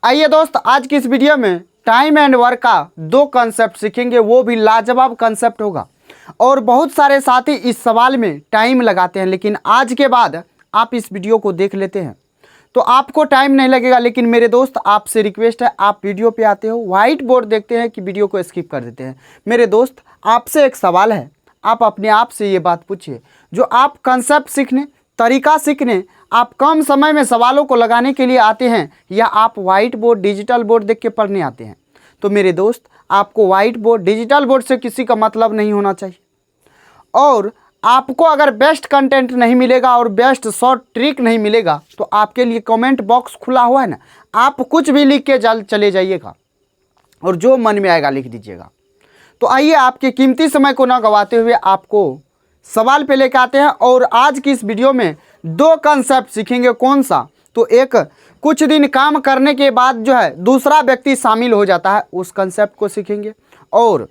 आइए दोस्त, आज की इस वीडियो में टाइम एंड वर्क का दो कंसेप्ट सीखेंगे, वो भी लाजवाब कंसेप्ट होगा। और बहुत सारे साथी इस सवाल में टाइम लगाते हैं, लेकिन आज के बाद आप इस वीडियो को देख लेते हैं तो आपको टाइम नहीं लगेगा। लेकिन मेरे दोस्त, आपसे रिक्वेस्ट है, आप वीडियो पे आते हो, व्हाइट बोर्ड देखते हैं कि वीडियो को स्किप कर देते हैं। मेरे दोस्त, आपसे एक सवाल है, आप अपने आप से ये बात पूछिए, जो आप कंसेप्ट सीखने, तरीका सीखने, आप कम समय में सवालों को लगाने के लिए आते हैं या आप व्हाइट बोर्ड, डिजिटल बोर्ड देख के पढ़ने आते हैं? तो मेरे दोस्त, आपको व्हाइट बोर्ड, डिजिटल बोर्ड से किसी का मतलब नहीं होना चाहिए। और आपको अगर बेस्ट कंटेंट नहीं मिलेगा और बेस्ट शॉर्ट ट्रिक नहीं मिलेगा तो आपके लिए कमेंट बॉक्स खुला हुआ है ना, आप कुछ भी लिख के चले जाइएगा और जो मन में आएगा लिख दीजिएगा। तो आइए, आपके कीमती समय को ना गवाते हुए आपको सवाल पे लेकर आते हैं। और आज की इस वीडियो में दो कंसेप्ट सीखेंगे। कौन सा? तो एक, कुछ दिन काम करने के बाद जो है दूसरा व्यक्ति शामिल हो जाता है, उस कंसेप्ट को सीखेंगे। और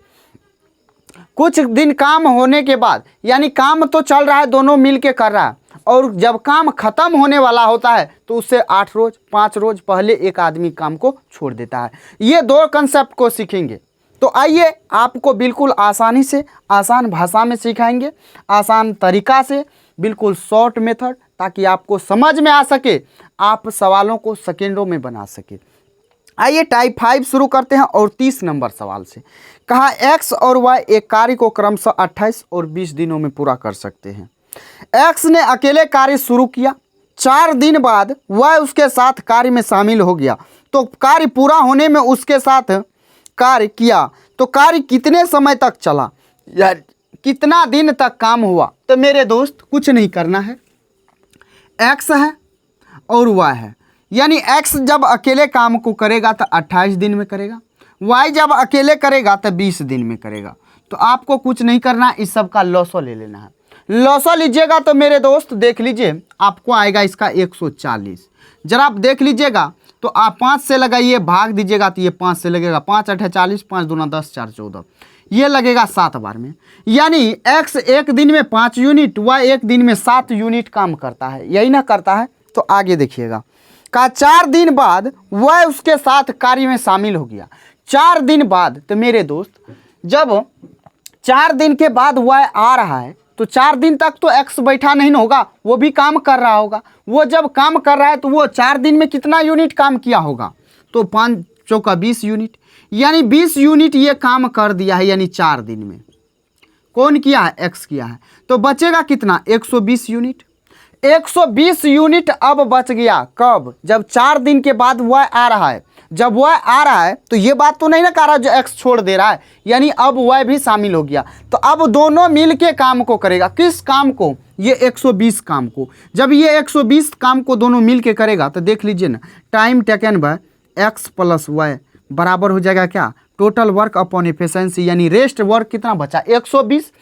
कुछ दिन काम होने के बाद, यानी काम तो चल रहा है, दोनों मिल के कर रहा है, और जब काम खत्म होने वाला होता है तो उससे 8 रोज 5 रोज पहले एक आदमी काम को छोड़ देता है। ये दो कंसेप्ट को सीखेंगे। तो आइए, आपको बिल्कुल आसानी से, आसान भाषा में सिखाएंगे, आसान तरीका से, बिल्कुल शॉर्ट मेथड, ताकि आपको समझ में आ सके, आप सवालों को सेकेंडों में बना सके। आइए, टाइप 5 शुरू करते हैं और 30 नंबर सवाल से। कहा एक्स और वाई एक कार्य को क्रमशः 28 और 20 दिनों में पूरा कर सकते हैं। एक्स ने अकेले कार्य शुरू किया, 4 दिन बाद वाई उसके साथ कार्य में शामिल हो गया। तो कार्य पूरा होने में उसके साथ कार्य किया तो कार्य कितने समय तक चला, यार कितना दिन तक काम हुआ? तो मेरे दोस्त, कुछ नहीं करना है, एक्स है और वाई है, यानी एक्स जब अकेले काम को करेगा तो 28 दिन में करेगा, वाई जब अकेले करेगा तो 20 दिन में करेगा। तो आपको कुछ नहीं करना, इस सब का लॉसो ले लेना है। लॉसो लीजिएगा तो मेरे दोस्त देख लीजिए, आपको आएगा इसका 140। जरा आप देख लीजिएगा तो आप 5 से लगाइए, भाग दीजिएगा तो ये 5 से लगेगा, 5 8 40, 5 दूना 10, 4 14, ये लगेगा 7 बार में। यानी एक्स एक दिन में 5 यूनिट, वाई एक दिन में 7 यूनिट काम करता है, यही ना करता है? तो आगे देखिएगा, का 4 दिन बाद वह उसके साथ कार्य में शामिल हो गया। 4 दिन बाद, तो मेरे दोस्त, जब 4 दिन के बाद वह आ रहा है तो 4 दिन तक तो एक्स बैठा नहीं होगा, वो भी काम कर रहा होगा। वो जब काम कर रहा है तो वो 4 दिन में कितना यूनिट काम किया होगा? तो 5 चौका 20 यूनिट, यानी 20 यूनिट ये काम कर दिया है, यानी 4 दिन में। कौन किया है? एक्स किया है। तो बचेगा कितना? 120 यूनिट। 120 यूनिट अब बच गया। कब? जब 4 दिन के बाद वह आ रहा है। जब वह आ रहा है तो ये बात तो नहीं ना कह रहा जो एक्स छोड़ दे रहा है, यानी अब वह भी शामिल हो गया। तो अब दोनों मिल के काम को करेगा। किस काम को? ये 120 काम को। जब ये 120 काम को दोनों मिल के करेगा तो देख लीजिए ना, time taken by x plus y बराबर हो जाएगा क्या? टोटल वर्क अपॉन एफिशिएंसी, यानी रेस्ट वर्क कितना बचा? 120।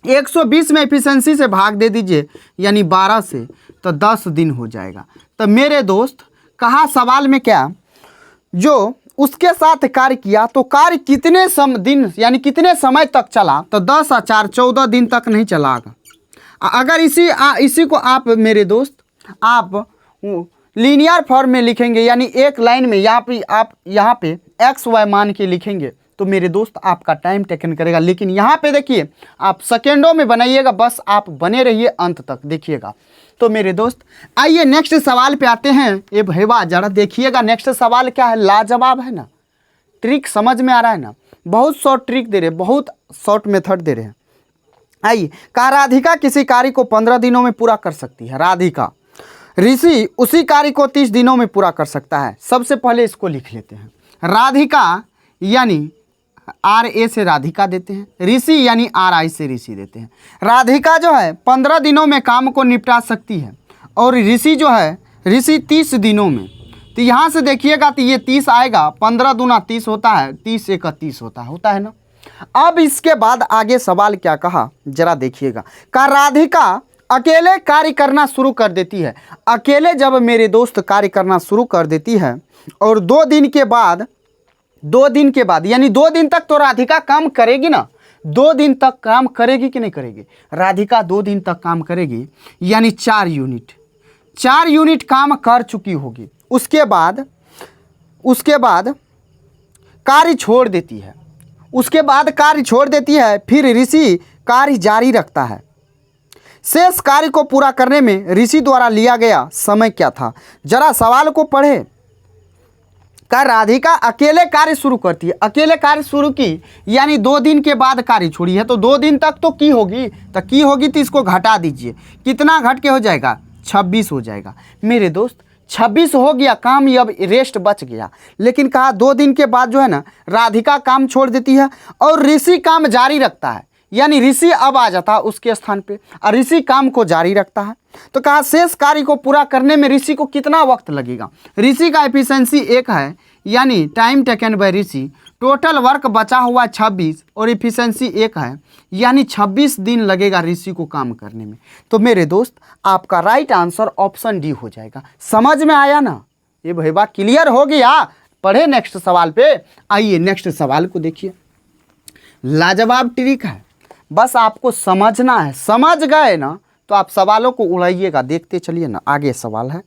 120 में एफिशिएंसी से भाग दे दीजिए, यानी 12 से, तो 10 दिन हो जाएगा। तो मेरे दोस्त, कहा सवाल में क्या, जो उसके साथ कार्य किया तो कार्य कितने दिन, यानी कितने समय तक चला? तो 10 और 4 14 दिन तक नहीं चलागा। अगर इसी को आप मेरे दोस्त, आप लीनियर फॉर्म में लिखेंगे, यानी एक लाइन में यहाँ पे एक्स वाई मान के लिखेंगे तो मेरे दोस्त आपका टाइम टेकन करेगा। लेकिन यहाँ पे देखिए, आप सेकेंडों में बनाइएगा, बस आप बने रहिए अंत तक देखिएगा। तो मेरे दोस्त, आइए नेक्स्ट सवाल पे आते हैं। ये भैया जरा देखिएगा, नेक्स्ट सवाल क्या है, लाजवाब है ना, ट्रिक समझ में आ रहा है ना, बहुत शॉर्ट ट्रिक दे रहे, बहुत शॉर्ट मेथड दे रहे हैं। आइए, कहा राधिका किसी कार्य को 15 दिनों में पूरा कर सकती है। राधिका, ऋषि उसी कार्य को 30 दिनों में पूरा कर सकता है। सबसे पहले इसको लिख लेते हैं। राधिका यानी RA से राधिका देते हैं, ऋषि यानी RI से ऋषि देते हैं। राधिका जो है 15 दिनों में काम को निपटा सकती है और ऋषि जो है, ऋषि 30 दिनों में। तो यहाँ से देखिएगा तो ये 30 आएगा, 15 दूना 30 होता है, 30 एक 30 होता है ना। अब इसके बाद आगे सवाल क्या कहा, जरा देखिएगा। का राधिका अकेले कार्य करना शुरू कर देती है। अकेले जब मेरे दोस्त कार्य करना शुरू कर देती है और 2 दिन के बाद, यानी 2 दिन तक तो राधिका काम करेगी ना। 2 दिन तक काम करेगी कि नहीं करेगी? राधिका 2 दिन तक काम करेगी, यानी 4 यूनिट काम कर चुकी होगी। उसके बाद उसके बाद कार्य छोड़ देती है। उसके बाद कार्य छोड़ देती है, फिर ऋषि कार्य जारी रखता है। शेष कार्य को पूरा करने में ऋषि द्वारा लिया गया समय क्या था? जरा सवाल को पढ़े। का राधिका अकेले कार्य शुरू करती है, अकेले कार्य शुरू की, यानी 2 दिन के बाद कार्य छोड़ी है, तो 2 दिन तक तो की होगी, तो इसको घटा दीजिए। कितना घट के हो जाएगा? 26 हो जाएगा। मेरे दोस्त 26 हो गया काम, ये अब रेस्ट बच गया। लेकिन कहा 2 दिन के बाद जो है ना, राधिका काम छोड़ देती है और ऋषि काम जारी रखता है, यानी ऋषि अब आ जाता है उसके स्थान पे और ऋषि काम को जारी रखता है। तो कहा शेष कार्य को पूरा करने में ऋषि को कितना वक्त लगेगा? ऋषि का एफिशिएंसी 1 है, यानी टाइम टेकन बाय ऋषि। टोटल वर्क बचा हुआ 26 और एफिशिएंसी 1 है, यानी 26 दिन लगेगा ऋषि को काम करने में। तो मेरे दोस्त आपका राइट आंसर ऑप्शन डी हो जाएगा। समझ में आया ना? ये भैया क्लियर हो गया? पढ़े नेक्स्ट सवाल पे। आइए नेक्स्ट सवाल को देखिए। लाजवाब ट्रिक है, बस आपको समझना है। समझ गए ना तो आप सवालों को उड़ाइएगा। देखते चलिए ना, आगे सवाल है।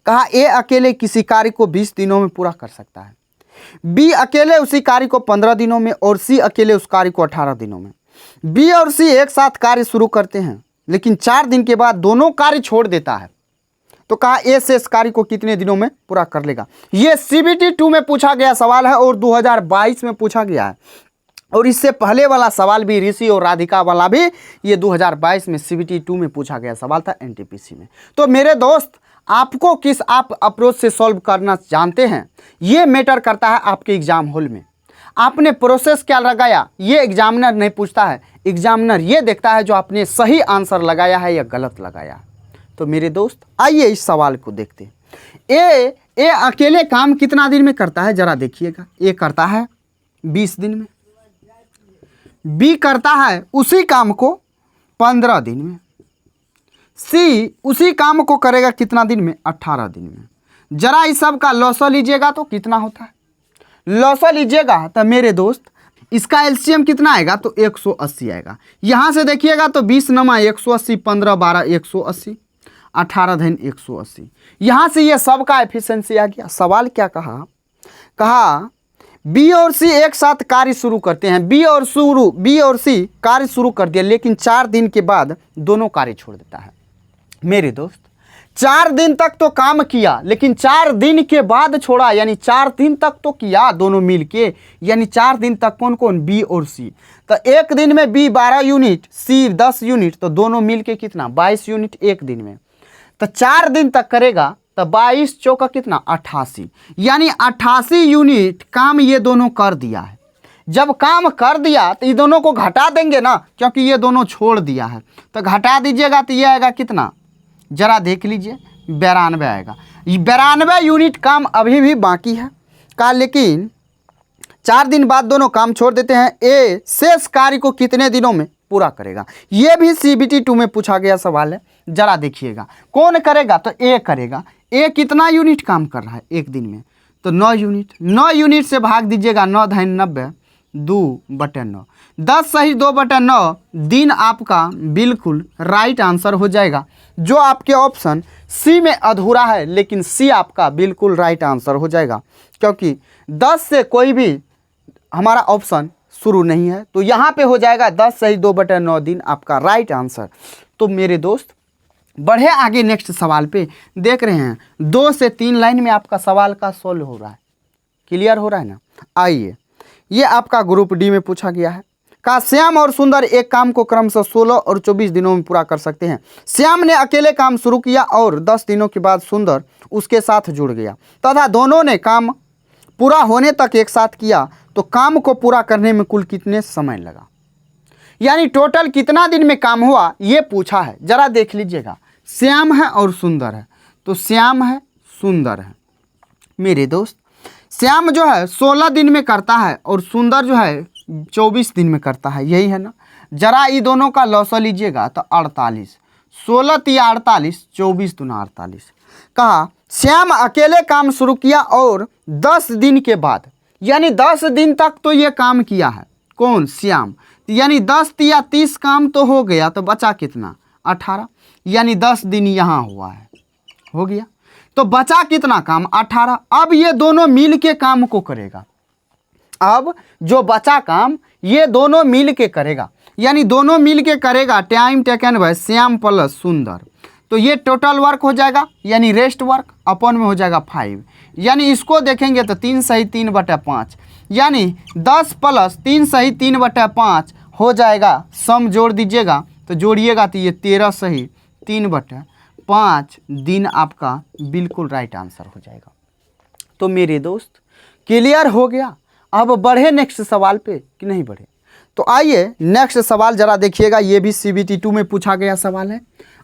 कहा ए अकेले किसी कार्य को 20 दिनों में पूरा कर सकता है, बी अकेले उसी कार्य को 15 दिनों में और सी अकेले उस कार्य को 18 दिनों में। बी और सी एक साथ कार्य शुरू करते हैं, लेकिन 4 दिन के बाद दोनों कार्य छोड़ देता है। तो कहा ए से इस कार्य को कितने दिनों में पूरा कर लेगा? ये CBT 2 में पूछा गया सवाल है और 2022 में पूछा गया है। और इससे पहले वाला सवाल भी ऋषि और राधिका वाला भी ये 2022 में CBT 2 में पूछा गया सवाल था NTPC में। तो मेरे दोस्त आपको किस आप अप्रोच से सॉल्व करना जानते हैं, ये मैटर करता है आपके एग्जाम हॉल में। आपने प्रोसेस क्या लगाया ये एग्जामिनर नहीं पूछता है, एग्जामिनर ये देखता है जो आपने सही आंसर लगाया है या गलत लगाया है। तो मेरे दोस्त आइए इस सवाल को देखते हैं। ए अकेले काम कितना दिन में करता है? जरा देखिएगा। ए करता है 20 दिन में, बी करता है उसी काम को 15 दिन में, सी उसी काम को करेगा कितना दिन में? 18 दिन में। जरा इस सब का लॉसा लीजिएगा तो कितना होता है? लॉसा लीजिएगा तो मेरे दोस्त इसका एलसीएम कितना आएगा? तो 180 आएगा। यहाँ से देखिएगा तो 20 नमा 180, 15 12 180, 18 धन 180। यहाँ से ये सब का एफिशिएंसी आ गया। सवाल क्या कहा? कहा बी और सी एक साथ कार्य शुरू करते हैं। बी और सी कार्य शुरू कर दिया, लेकिन 4 दिन के बाद दोनों कार्य छोड़ देता है। मेरे दोस्त 4 दिन तक तो काम किया, लेकिन 4 दिन के बाद छोड़ा, यानी 4 दिन तक तो किया दोनों मिल के, यानी 4 दिन तक कौन कौन? बी और सी। तो एक दिन में बी 12 यूनिट, सी 10 यूनिट, तो दोनों मिल के कितना? 22 यूनिट एक दिन में। तो 4 दिन तक करेगा तो 22 चौका कितना? 88, यानी 88 यूनिट काम ये दोनों कर दिया है। जब काम कर दिया तो ये दोनों को घटा देंगे ना, क्योंकि ये दोनों छोड़ दिया है। तो घटा दीजिएगा तो ये आएगा कितना? जरा देख लीजिए, 92 आएगा। 92 यूनिट काम अभी भी बाकी है का, लेकिन 4 दिन बाद दोनों काम छोड़ देते हैं। ए शेष कार्य को कितने दिनों में पूरा करेगा? ये भी CBT 2 में पूछा गया सवाल है। जरा देखिएगा कौन करेगा? तो ए करेगा। ए कितना यूनिट काम कर रहा है एक दिन में? तो 9 यूनिट। 9 यूनिट से भाग दीजिएगा, 9 धन 90, 2/9, 10 सही 2/9 दिन आपका बिल्कुल राइट आंसर हो जाएगा। जो आपके ऑप्शन सी में अधूरा है, लेकिन सी आपका बिल्कुल राइट आंसर हो जाएगा, क्योंकि 10 से कोई भी हमारा ऑप्शन शुरू नहीं है। तो यहाँ पे हो जाएगा 10 सही 2/9 दिन आपका राइट आंसर। तो मेरे दोस्त बढ़े आगे नेक्स्ट सवाल पे। देख रहे हैं 2 से 3 लाइन में आपका सवाल का सोल्व हो रहा है। क्लियर हो रहा है ना? आइए, ये आपका ग्रुप डी में पूछा गया है। कहा श्याम और सुंदर एक काम को क्रमशः 16 और 24 दिनों में पूरा कर सकते हैं। श्याम ने अकेले काम शुरू किया और 10 दिनों के बाद सुंदर उसके साथ जुड़ गया तथा दोनों ने काम पूरा होने तक एक साथ किया। तो काम को पूरा करने में कुल कितने समय लगा, यानी टोटल कितना दिन में काम हुआ, ये पूछा है। जरा देख लीजिएगा, श्याम है और सुंदर है, तो श्याम है सुंदर है। मेरे दोस्त श्याम जो है 16 दिन में करता है और सुंदर जो है 24 दिन में करता है, यही है ना? जरा ये दोनों का लॉसा लीजिएगा तो 48, 16 तिया 48, 24 दूना 48। कहा श्याम अकेले काम शुरू किया और 10 दिन के बाद, यानी 10 दिन तक तो ये काम किया है। कौन? श्याम। यानी 10 तिया 30 काम तो हो गया, तो बचा कितना? 18, यानी 10 दिन यहाँ हुआ है, हो गया। तो बचा कितना काम 18। अब ये दोनों मिल के काम को करेगा। अब जो बचा काम ये दोनों मिल के करेगा, यानी दोनों मिल के करेगा। Time taken bye Shyam plus सुंदर, तो ये टोटल वर्क हो जाएगा, यानी रेस्ट वर्क अपन में हो जाएगा 5। यानी इसको देखेंगे तो 3 सही 3/5, यानी 10 प्लस 3 सही 3/5 हो जाएगा। सम जोड़ दीजिएगा तो जोड़िएगा तो ये 13 सही 3/5 दिन आपका बिल्कुल राइट आंसर हो जाएगा। तो मेरे दोस्त क्लियर हो गया। अब बढ़े नेक्स्ट सवाल पे कि नहीं बढ़े? तो आइए नेक्स्ट सवाल जरा देखिएगा। ये भी CBT 2 में पूछा गया सवाल है,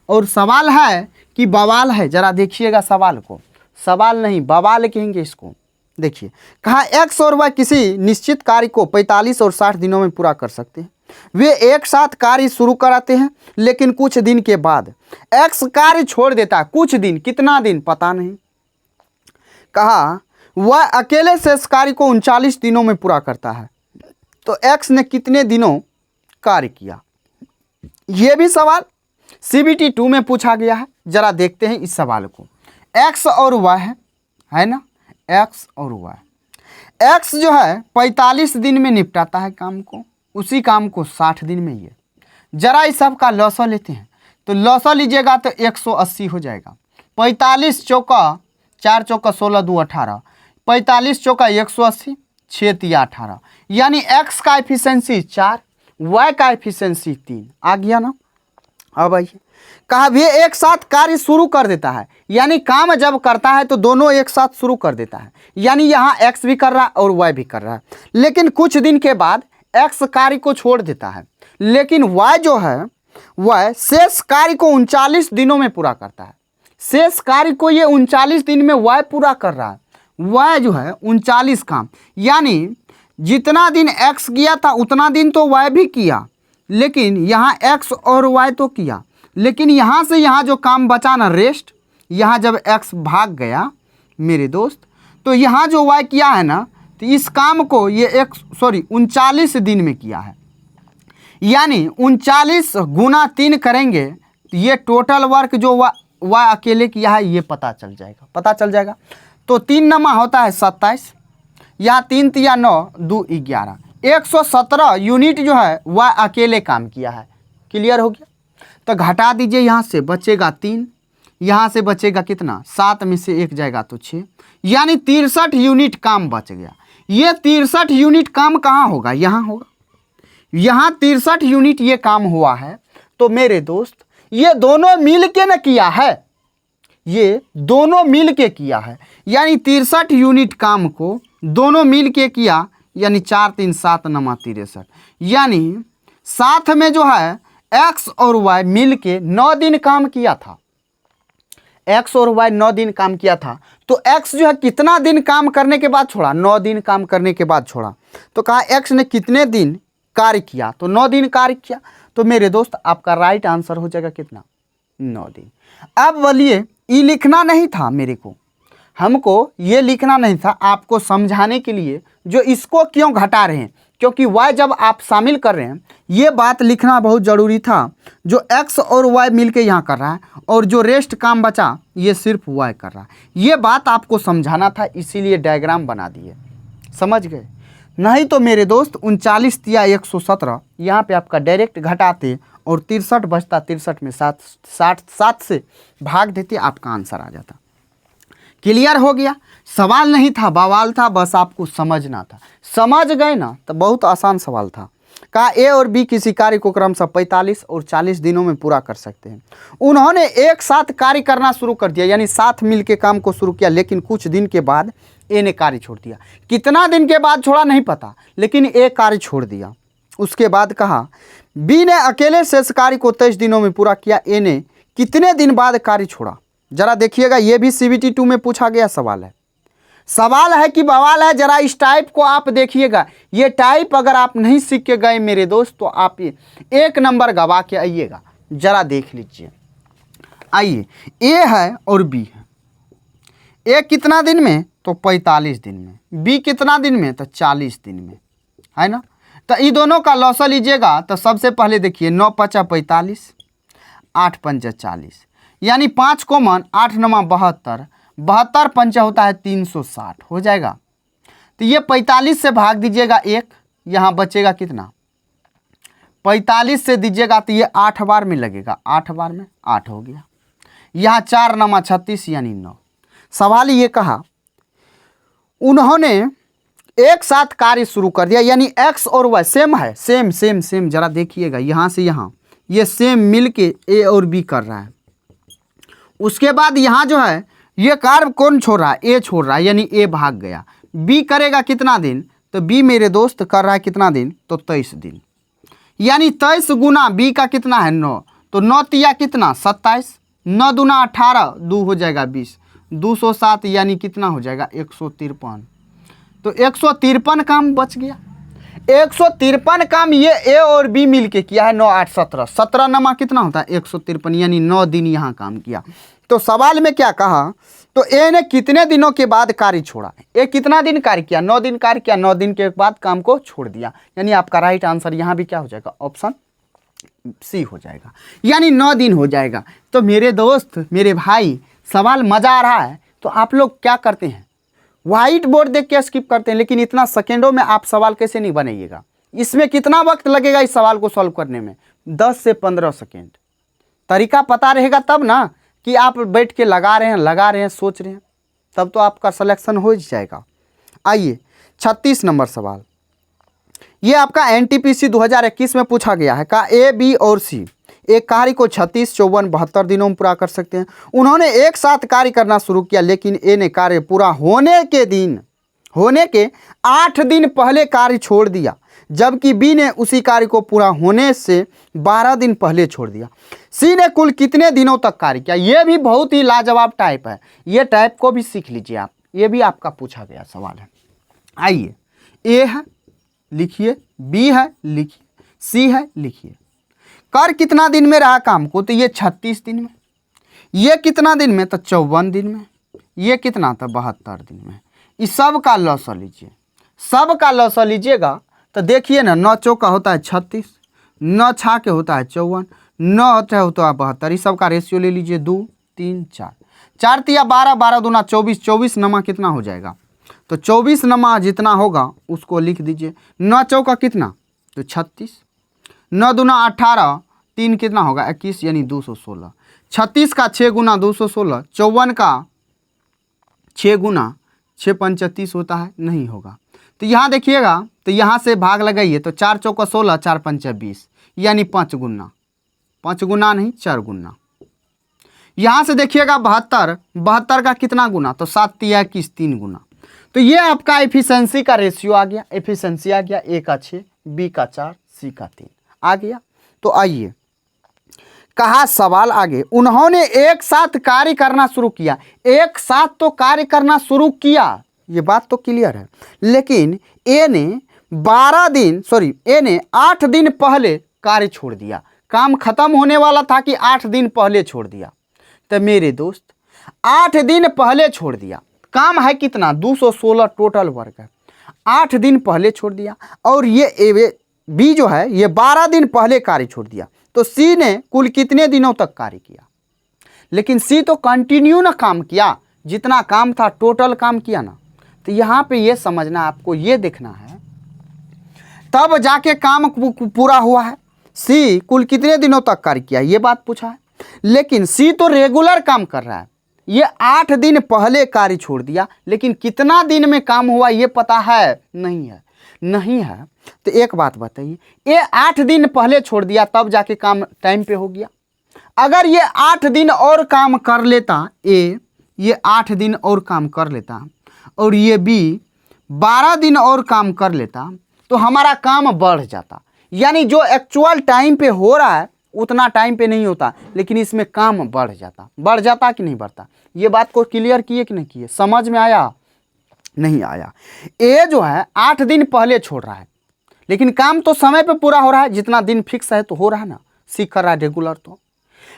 और सवाल है कि बवाल है। जरा देखिएगा सवाल को, सवाल नहीं बवाल कहेंगे इसको। देखिए कहा एक्स और वाई किसी निश्चित कार्य को 45 और 60 दिनों में पूरा कर सकते हैं। वे एक साथ कार्य शुरू कराते हैं, लेकिन कुछ दिन के बाद एक्स कार्य छोड़ देता है। कुछ दिन, कितना दिन पता नहीं। कहा वह अकेले से इस कार्य को 39 दिनों में पूरा करता है, तो एक्स ने कितने दिनों कार्य किया? यह भी सवाल CBT 2 में पूछा गया है। जरा देखते हैं इस सवाल को। एक्स और वाई है ना, एक्स और वाई। एक्स जो है 45 दिन में निपटाता है काम को, उसी काम को 60 दिन में ही है। जरा इस सब का लॉसा लेते हैं, तो लॉसा लीजिएगा तो 180 हो जाएगा। 45 चौका 4 चौका 16 2 18, 45 चौका 180, 6 तिया 18, यानी एक्स का एफिशिएंसी 4, वाई का एफिशिएंसी 3। आ गया ना? अब आइए कहा वे एक साथ कार्य शुरू कर देता है, यानी काम जब करता है तो दोनों एक साथ शुरू कर देता है, यानी यहाँ एक्स भी कर रहा है और वाई भी कर रहा है। लेकिन कुछ दिन के बाद एक्स कार्य को छोड़ देता है, लेकिन वाई जो है वह शेष कार्य को 39 दिनों में पूरा करता है। शेष कार्य को ये 39 दिन में वाई पूरा कर रहा है। वाई जो है 39 काम, यानी जितना दिन एक्स किया था उतना दिन तो वाई भी किया, लेकिन यहाँ एक्स और वाई तो किया, लेकिन यहाँ से यहाँ जो काम बचा ना रेस्ट, यहाँ जब एक्स भाग गया मेरे दोस्त, तो यहाँ जो वाई किया है ना, तो इस काम को ये 39 दिन में किया है। यानी 39 गुना 3 करेंगे तो ये टोटल वर्क जो वाई अकेले किया है ये पता चल जाएगा। तो 3 नमा होता है 27, यहाँ 3 तिया 9 2 11, 117 यूनिट जो है वह अकेले काम किया है। क्लियर हो गया? तो घटा दीजिए, यहाँ से बचेगा 3, यहाँ से बचेगा कितना 7 में से 1 जाएगा तो 6, यानी 63 यूनिट काम बच गया। ये 63 यूनिट काम कहाँ होगा? यहाँ होगा। यहाँ 63 यूनिट ये काम हुआ है। तो मेरे दोस्त ये दोनों मिल के न किया है, ये दोनों मिल के किया है, यानी 63 यूनिट काम को दोनों मिल के किया, यानी 4 3 7 नमा 63, यानी साथ में जो है एक्स और वाई मिल के 9 दिन काम किया था। एक्स और वाई 9 दिन काम किया था। तो एक्स जो है कितना दिन काम करने के बाद छोड़ा? 9 दिन काम करने के बाद छोड़ा। तो कहा एक्स ने कितने दिन कार्य किया? तो 9 दिन कार्य किया। तो मेरे दोस्त आपका राइट आंसर हो जाएगा कितना? 9 दिन। अब बोलिए ये लिखना नहीं था मेरे को, हमको ये लिखना नहीं था आपको समझाने के लिए जो इसको क्यों घटा रहे हैं, क्योंकि y जब आप शामिल कर रहे हैं ये बात लिखना बहुत ज़रूरी था। जो x और y मिलके यहाँ कर रहा है और जो रेस्ट काम बचा ये सिर्फ y कर रहा है, ये बात आपको समझाना था, इसीलिए डायग्राम बना दिए। समझ गए? नहीं तो मेरे दोस्त 39 तिया 117 यहाँ पे आपका डायरेक्ट घटाते और 63 बचता, 63 में 7 से भाग देते, आपका आंसर आ जाता। क्लियर हो गया? सवाल नहीं था, बवाल था, बस आपको समझना था। समझ गए ना? तो बहुत आसान सवाल था। कहा ए और बी किसी कार्य को क्रमशः 45 और 40 दिनों में पूरा कर सकते हैं। उन्होंने एक साथ कार्य करना शुरू कर दिया, यानी साथ मिलके काम को शुरू किया, लेकिन कुछ दिन के बाद ए ने कार्य छोड़ दिया। कितना दिन के बाद छोड़ा नहीं पता, लेकिन ए कार्य छोड़ दिया। उसके बाद कहा बी ने अकेले शेष कार्य को 23 दिनों में पूरा किया। ए ने कितने दिन बाद कार्य छोड़ा? जरा देखिएगा, ये भी CBT 2 में पूछा गया सवाल है। सवाल है कि बवाल है? जरा इस टाइप को आप देखिएगा। ये टाइप अगर आप नहीं सीख के गए मेरे दोस्त तो आप ये 1 नंबर गवा के आइएगा। जरा देख लीजिए। आइए, ए है और बी है। ए कितना दिन में? तो 45 दिन में। बी कितना दिन में? तो 40 दिन में, है ना? तो ये दोनों का लॉसा लीजिएगा तो सबसे पहले देखिए 9 5 45, 8 5 40, यानी 5 कॉमन 8 9 72, 72 पंचा होता है 360, हो जाएगा। तो ये 45 से भाग दीजिएगा 1, यहाँ बचेगा कितना, 45 से दीजिएगा तो ये 8 बार में लगेगा, 8 बार में 8 हो गया। यहाँ 4 नमा 36 यानी 9। सवाल ये कहा उन्होंने एक साथ कार्य शुरू कर दिया, यानी एक्स और वाई सेम है, सेम सेम सेम, जरा देखिएगा यहाँ से यहाँ ये सेम मिल के ए और बी कर रहा है। उसके बाद यहाँ जो है ये कार्य कौन छोड़ रहा है, ए छोड़ रहा है, यानी ए भाग गया। बी करेगा कितना दिन, तो बी मेरे दोस्त कर रहा है कितना दिन, तो 23 दिन, यानी 23 गुना बी का कितना है 9, तो 9 तिया कितना 27, 9 दूना 18, 2 हो जाएगा 20, 207 यानी कितना हो जाएगा 153। तो 153 काम बच गया। 153 काम ये ए और बी मिल के किया है, 9 8 17, 17 नमा कितना होता है 153, यानी 9 दिन यहाँ काम किया। तो सवाल में क्या कहा, तो ए ने कितने दिनों के बाद कार्य छोड़ा, ए कितना दिन कार्य किया, 9 दिन कार्य किया, 9 दिन के बाद काम को छोड़ दिया, यानी आपका राइट आंसर यहाँ भी क्या हो जाएगा, ऑप्शन सी हो जाएगा, यानी 9 दिन हो जाएगा। तो मेरे दोस्त मेरे भाई सवाल मज़ा आ रहा है तो आप लोग क्या करते हैं, व्हाइट बोर्ड देख के स्किप करते हैं, लेकिन इतना सेकेंडों में आप सवाल कैसे नहीं बनाइएगा। इसमें कितना वक्त लगेगा इस सवाल को सॉल्व करने में, 10 से 15 सेकेंड। तरीका पता रहेगा तब ना कि आप बैठ के लगा रहे हैं सोच रहे हैं, तब तो आपका सिलेक्शन हो जाएगा। आइए 36 नंबर सवाल, ये आपका एनटीपीसी 2021 में पूछा गया है। का ए बी और सी एक कार्य को 36, 54, 72 दिनों में पूरा कर सकते हैं। उन्होंने एक साथ कार्य करना शुरू किया, लेकिन ए ने कार्य पूरा होने के 8 दिन पहले कार्य छोड़ दिया, जबकि बी ने उसी कार्य को पूरा होने से 12 दिन पहले छोड़ दिया। सी ने कुल कितने दिनों तक कार्य किया। ये भी बहुत ही लाजवाब टाइप है, ये टाइप को भी सीख लीजिए आप, ये भी आपका पूछा गया सवाल है। आइए, ए है लिखिए, बी है लिखिए, सी है लिखिए। कर कितना दिन में रहा काम को, तो ये 36 दिन में। ये कितना दिन में, तो 54 दिन में। ये कितना था 72 दिन में। इस सब का लॉस लीजिए, सब का लॉस लीजिएगा तो देखिए ना, 9 चौका होता है 36, 9 छा के होता है 54, 9 होता है 72। इस सब का रेशियो ले लीजिए 2 3 4, 4 तिया 12, 12 दूना 24, 24 नमा कितना हो जाएगा, तो 24 नमा जितना होगा उसको लिख दीजिए। 9 चौका कितना, तो 36, 9 दूना 18, 3 कितना होगा 21, यानी 216। 36 का 6 गुना 216, 54 का 6 गुना 6 पंचा 30 होता है, नहीं होगा। तो यहाँ देखिएगा, तो यहाँ से भाग लगाइए, तो 4 चौका 16, 4 पंचा 20, यानी 5 गुना, 5 गुना नहीं 4 गुना। यहाँ से देखिएगा 72, 72 का कितना गुना, तो 7 तिया 21, 3 गुना। तो ये आपका एफिशिएंसी का रेशियो आ गया, एफिशिएंसी आ गया, ए का 6, बी का 4, सी का 3 आ गया। तो आइए, कहा सवाल आगे, उन्होंने एक साथ कार्य करना शुरू किया। एक साथ तो कार्य करना शुरू किया, ये बात तो क्लियर है, लेकिन ए ने 8 दिन पहले कार्य छोड़ दिया। काम खत्म होने वाला था कि 8 दिन पहले छोड़ दिया। तो मेरे दोस्त 8 दिन पहले छोड़ दिया, काम है कितना 216 टोटल वर्क है, 8 दिन पहले छोड़ दिया। और ये बी जो है ये 12 दिन पहले कार्य छोड़ दिया। तो सी ने कुल कितने दिनों तक कार्य किया, लेकिन सी तो कंटिन्यू ना काम किया, जितना काम था टोटल काम किया ना। तो यहाँ पे ये समझना, आपको ये देखना है, तब जाके काम पूरा हुआ है। सी कुल कितने दिनों तक कार्य किया ये बात पूछा है, लेकिन सी तो रेगुलर काम कर रहा है। ये 8 दिन पहले कार्य छोड़ दिया, लेकिन कितना दिन में काम हुआ ये पता है नहीं है। तो एक बात बताइए, ये 8 दिन पहले छोड़ दिया तब जाके काम टाइम पे हो गया। अगर ये 8 दिन और काम कर लेता, ये 8 दिन और काम कर लेता, और ये बी 12 दिन और काम कर लेता, तो हमारा काम बढ़ जाता। यानी जो एक्चुअल टाइम पे हो रहा है उतना टाइम पे नहीं होता, लेकिन इसमें काम बढ़ जाता कि नहीं बढ़ता। ये बात को क्लियर किए कि नहीं किए, समझ में आया नहीं आया। ए जो है 8 दिन पहले छोड़ रहा है, लेकिन काम तो समय पे पूरा हो रहा है, जितना दिन फिक्स है तो हो रहा है ना, सीख कर रहा है रेगुलर तो।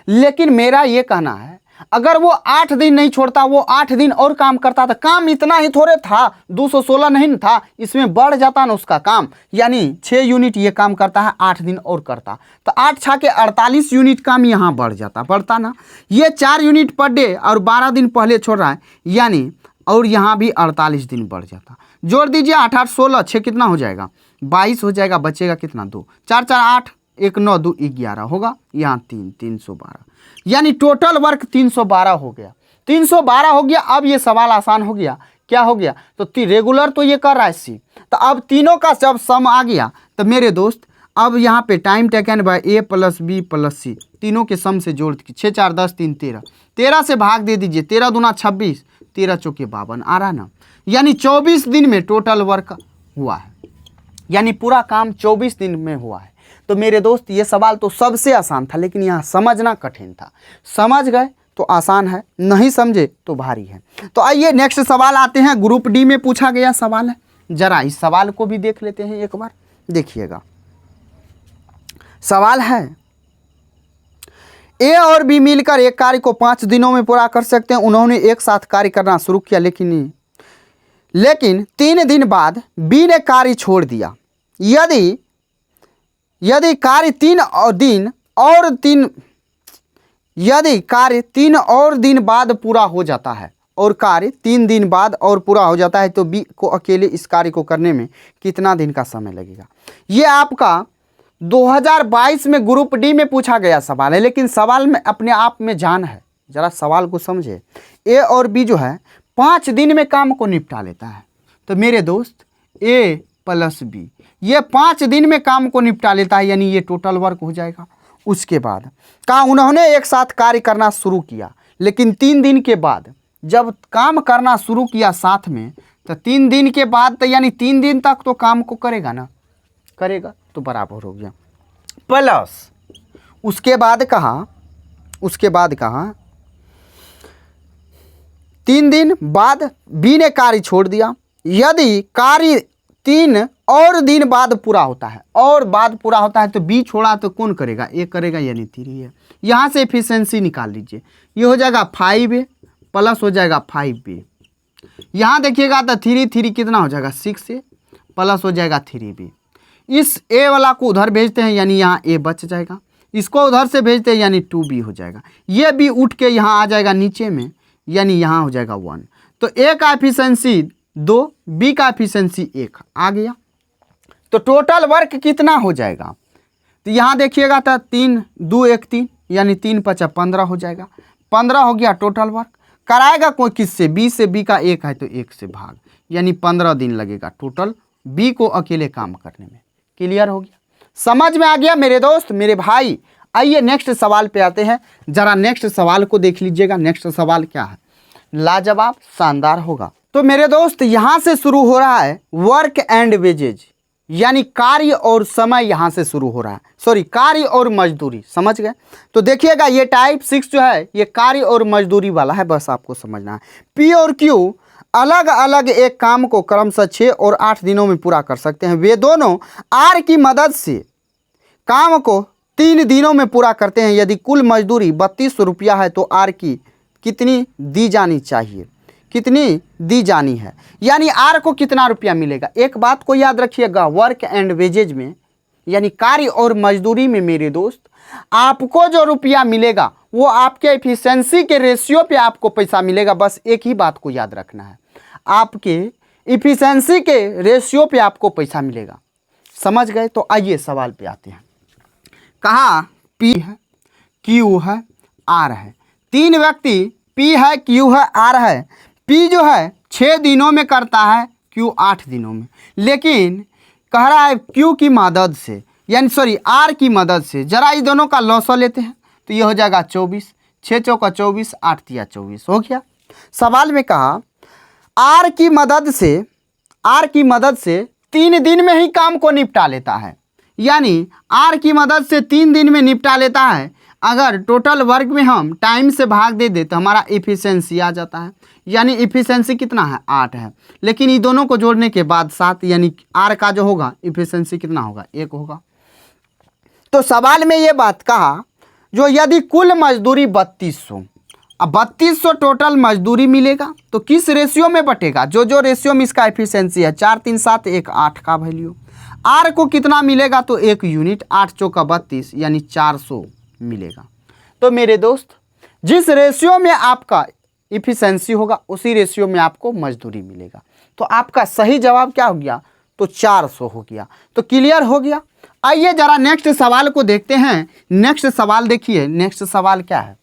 लेकिन मेरा ये कहना है, अगर वो 8 दिन नहीं छोड़ता, वो 8 दिन और काम करता था, काम इतना ही थोड़े था, 216 नहीं था, इसमें बढ़ जाता ना उसका काम, यानी 6 यूनिट ये काम करता है, 8 दिन और करता, तो 8 छा के 48 यूनिट काम यहाँ बढ़ जाता, बढ़ता ना। ये 4 यूनिट पर डे और 12 दिन पहले छोड़ रहा है, यानी और यहाँ भी 48 दिन बढ़ जाता। जोड़ दीजिए 8 8 16, 6 कितना हो जाएगा, 22 हो जाएगा, बचेगा कितना, 2 4 4 8, 1 9 2 11 होगा, यहाँ 3 312, यानी टोटल वर्क 312 हो गया, 312 हो गया। अब ये सवाल आसान हो गया, क्या हो गया, तो रेगुलर तो ये कर रहा है सी, तो अब तीनों का जब सम आ गया तो मेरे दोस्त अब यहाँ पे time taken by A plus B plus C, तीनों के सम से जोड़ 6 4 10 3 13, 13 से भाग दे दीजिए, 13 दूना 26, 13 चौके 52 आ रहा ना, यानी 24 दिन में टोटल वर्क हुआ है, यानी पूरा काम 24 दिन में हुआ है। तो मेरे दोस्त ये सवाल तो सबसे आसान था, लेकिन यहाँ समझना कठिन था, समझ गए तो आसान है, नहीं समझे तो भारी है। तो आइए नेक्स्ट सवाल आते हैं, ग्रुप डी में पूछा गया सवाल है, जरा इस सवाल को भी देख लेते हैं एक बार, देखिएगा। सवाल है, ए और बी मिलकर एक कार्य को 5 दिनों में पूरा कर सकते हैं। उन्होंने एक साथ कार्य करना शुरू किया, लेकिन 3 दिन बाद बी ने कार्य छोड़ दिया। यदि कार्य 3 और दिन बाद पूरा हो जाता है, और कार्य 3 दिन बाद और पूरा हो जाता है, तो बी को अकेले इस कार्य को करने में कितना दिन का समय लगेगा। ये आपका 2022 में ग्रुप डी में पूछा गया सवाल है, लेकिन सवाल में अपने आप में जान है, जरा सवाल को समझे। ए और बी जो है 5 दिन में काम को निपटा लेता है, तो मेरे दोस्त ए प्लस बी ये 5 दिन में काम को निपटा लेता है, यानी ये टोटल वर्क हो जाएगा। उसके बाद कहा उन्होंने एक साथ कार्य करना शुरू किया, लेकिन 3 दिन के बाद जब काम करना शुरू किया साथ में, तो 3 दिन के बाद तो यानी 3 दिन तक तो काम को करेगा ना, करेगा, तो बराबर हो गया। प्लस उसके बाद कहा 3 दिन बाद बी ने कार्य छोड़ दिया। यदि कार्य 3 और दिन बाद पूरा होता है, तो बी छोड़ा तो कौन करेगा, ए करेगा, यानी 3 है। यहाँ से एफिशिएंसी निकाल लीजिए, ये हो जाएगा 5A प्लस हो जाएगा 5B, यहाँ देखिएगा तो 3 कितना हो जाएगा 6A प्लस हो जाएगा 3B। इस ए वाला को उधर भेजते हैं, यानी यहाँ ए बच जाएगा, इसको उधर से भेजते हैं, यानी 2B हो जाएगा। ये बी उठ के यहाँ आ जाएगा नीचे में, यानी यहाँ हो जाएगा 1। तो ए का एफिशिएंसी 2, बी का एफिशिएंसी 1 आ गया। तो टोटल वर्क कितना हो जाएगा, तो यहाँ देखिएगा तो 3 2 1 3, यानी 3 5 15 हो जाएगा, 15 हो गया टोटल वर्क। कराएगा कोई किससे, बी से, बी का 1 है तो 1 से भाग, यानी 15 दिन लगेगा टोटल बी को अकेले काम करने में। क्लियर हो गया, समझ में आ गया मेरे दोस्त, मेरे भाई। आइए नेक्स्ट सवाल पे आते हैं, जरा नेक्स्ट सवाल को देख लीजिएगा। नेक्स्ट सवाल क्या है, लाजवाब शानदार होगा। तो मेरे दोस्त यहाँ से शुरू हो रहा है वर्क एंड वेजेज, यानी कार्य और समय यहाँ से शुरू हो रहा है, सॉरी कार्य और मजदूरी, समझ गए। तो देखिएगा ये टाइप 6 जो है ये कार्य और मजदूरी वाला है, बस आपको समझना है। पी और क्यू अलग अलग एक काम को क्रमशः 6 और 8 दिनों में पूरा कर सकते हैं। वे दोनों आर की मदद से काम को 3 दिनों में पूरा करते हैं। यदि कुल मजदूरी 3200 रुपया है तो आर की कितनी दी जानी चाहिए, कितनी दी जानी है, यानी आर को कितना रुपया मिलेगा। एक बात को याद रखिएगा, वर्क एंड वेजेज में यानी कार्य और मजदूरी में मेरे दोस्त आपको जो रुपया मिलेगा वो आपके एफिशिएंसी के रेशियो पे आपको पैसा मिलेगा। बस एक ही बात को याद रखना है, आपके एफिशिएंसी के रेशियो पे आपको पैसा मिलेगा, समझ गए। तो आइए सवाल पे आते हैं। कहा पी है, क्यू है, आर है, 3 व्यक्ति पी है, क्यू है, आर है। पी जो है 6 दिनों में करता है, क्यू 8 दिनों में, लेकिन कह रहा है क्यू की मदद से, यानी सॉरी आर की मदद से। जरा इस दोनों का लॉस लेते हैं तो ये हो जाएगा 24, 6 चौका 24, 8 तिया 24 हो गया। सवाल में कहा आर की मदद से 3 दिन में ही काम को निपटा लेता है, यानी आर की मदद से 3 दिन में निपटा लेता है। अगर टोटल वर्क में हम टाइम से भाग दे दे तो हमारा एफिशिएंसी आ जाता है, यानी एफिशिएंसी कितना है 8 है, लेकिन ये दोनों को जोड़ने के बाद 7, यानी आर का जो होगा एफिशिएंसी कितना होगा 1 होगा। तो सवाल में ये बात कहा जो यदि कुल मजदूरी 3200 अब 3200 टोटल मजदूरी मिलेगा। तो किस रेशियो में बटेगा? जो रेशियो में इसका एफिशिएंसी है 4 3 7 1 8 का वैल्यू। आर को कितना मिलेगा? तो 1 यूनिट, 8 चौका 32 यानी 400 मिलेगा। तो मेरे दोस्त, जिस रेशियो में आपका इफिशिएंसी होगा उसी रेशियो में आपको मजदूरी मिलेगा। तो आपका सही जवाब क्या हो गया? तो 400 हो गया। तो क्लियर हो गया। आइए जरा नेक्स्ट सवाल को देखते हैं। नेक्स्ट सवाल देखिए, नेक्स्ट सवाल क्या है?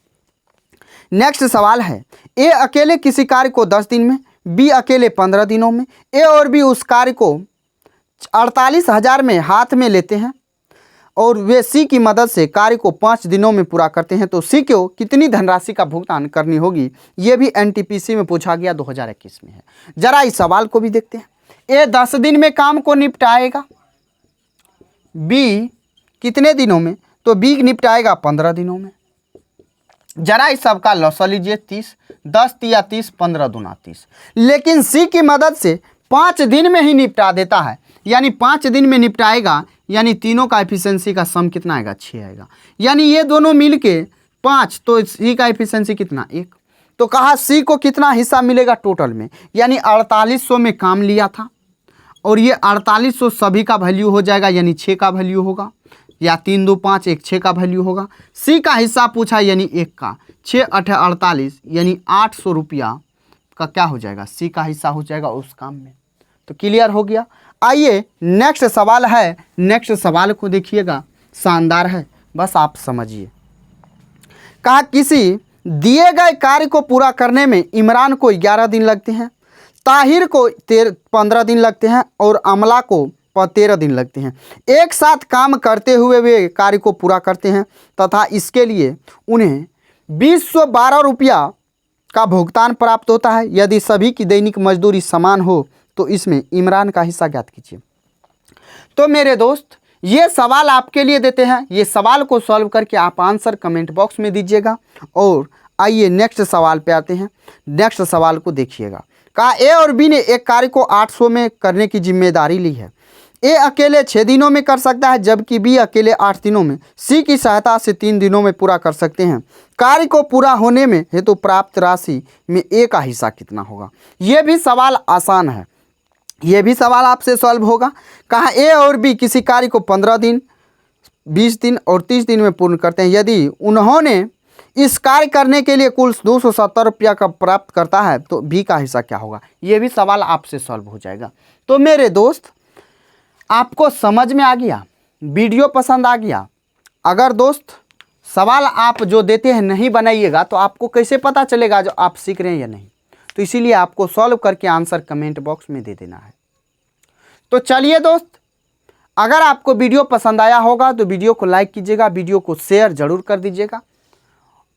नेक्स्ट सवाल है, ए अकेले किसी कार्य को 10 दिन में, बी अकेले 15 दिनों में, ए और बी उस कार्य को 48,000 में हाथ में लेते हैं और वे सी की मदद से कार्य को 5 दिनों में पूरा करते हैं। तो सी को कितनी धनराशि का भुगतान करनी होगी? ये भी एनटीपीसी में पूछा गया, 2021 में है। जरा इस सवाल को भी देखते हैं। ए 10 दिन में काम को निपटाएगा, बी कितने दिनों में? तो बी निपटाएगा 15 दिनों में। जरा इस सबका लॉसा लीजिए, 30 10 तिया 30 15 दूना 30। लेकिन सी की मदद से 5 दिन में ही निपटा देता है, यानी 5 दिन में निपटाएगा, यानी तीनों का एफिशिएंसी का सम कितना आएगा? 6 आएगा। यानी ये दोनों मिलके 5, तो सी का एफिशिएंसी कितना? 1। तो कहा सी को कितना हिस्सा मिलेगा टोटल में? यानी 4800 में काम लिया था और ये 4800 सभी का वैल्यू हो जाएगा, यानी 6 का वैल्यू होगा, या 3 2 5 1 6 का वैल्यू होगा। सी का हिस्सा पूछा यानी 1 का, 6 8 48 यानी 800 रुपया का क्या हो जाएगा? सी का हिस्सा हो जाएगा उस काम में। तो क्लियर हो गया। आइए नेक्स्ट सवाल है, नेक्स्ट सवाल को देखिएगा, शानदार है, बस आप समझिए। कहा किसी दिए गए कार्य को पूरा करने में इमरान को 11 दिन लगते हैं, ताहिर को 15 दिन लगते हैं और अमला को 13 दिन लगते हैं। एक साथ काम करते हुए वे कार्य को पूरा करते हैं तथा इसके लिए उन्हें 2012 रुपया का भुगतान प्राप्त होता है। यदि सभी की दैनिक मजदूरी समान हो तो इसमें इमरान का हिस्सा ज्ञात कीजिए। तो मेरे दोस्त, ये सवाल आपके लिए देते हैं। ये सवाल को सॉल्व करके आप आंसर कमेंट बॉक्स में दीजिएगा। और आइए नेक्स्ट सवाल पे आते हैं। नेक्स्ट सवाल को देखिएगा। कहा ए और बी ने एक कार्य को 800 में करने की जिम्मेदारी ली है। ए अकेले 6 दिनों में कर सकता है, जबकि बी अकेले 8 दिनों में सी की सहायता से 3 दिनों में पूरा कर सकते हैं। कार्य को पूरा होने में हेतु प्राप्त राशि में ए का हिस्सा कितना होगा? यह भी सवाल आसान है, यह भी सवाल आपसे सॉल्व होगा। कहा ए और बी किसी कार्य को 15 दिन, 20 दिन और 30 दिन में पूर्ण करते हैं। यदि उन्होंने इस कार्य करने के लिए कुल 270 रुपया का प्राप्त करता है तो बी का हिस्सा क्या होगा? यह भी सवाल आपसे सॉल्व हो जाएगा। तो मेरे दोस्त, आपको समझ में आ गया, वीडियो पसंद आ गया? अगर दोस्त सवाल आप जो देते हैं नहीं बनाइएगा तो आपको कैसे पता चलेगा जो आप सीख रहे हैं या नहीं? तो इसीलिए आपको सॉल्व करके आंसर कमेंट बॉक्स में दे देना है। तो चलिए दोस्त, अगर आपको वीडियो पसंद आया होगा तो वीडियो को लाइक कीजिएगा, वीडियो को शेयर जरूर कर दीजिएगा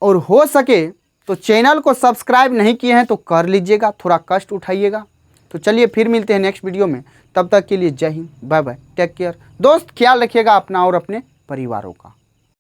और हो सके तो चैनल को सब्सक्राइब नहीं किए हैं तो कर लीजिएगा, थोड़ा कष्ट उठाइएगा। तो चलिए फिर मिलते हैं नेक्स्ट वीडियो में, तब तक के लिए Jai Hind, bye bye, take care. दोस्त ख्याल रखिएगा अपना और अपने परिवारों का।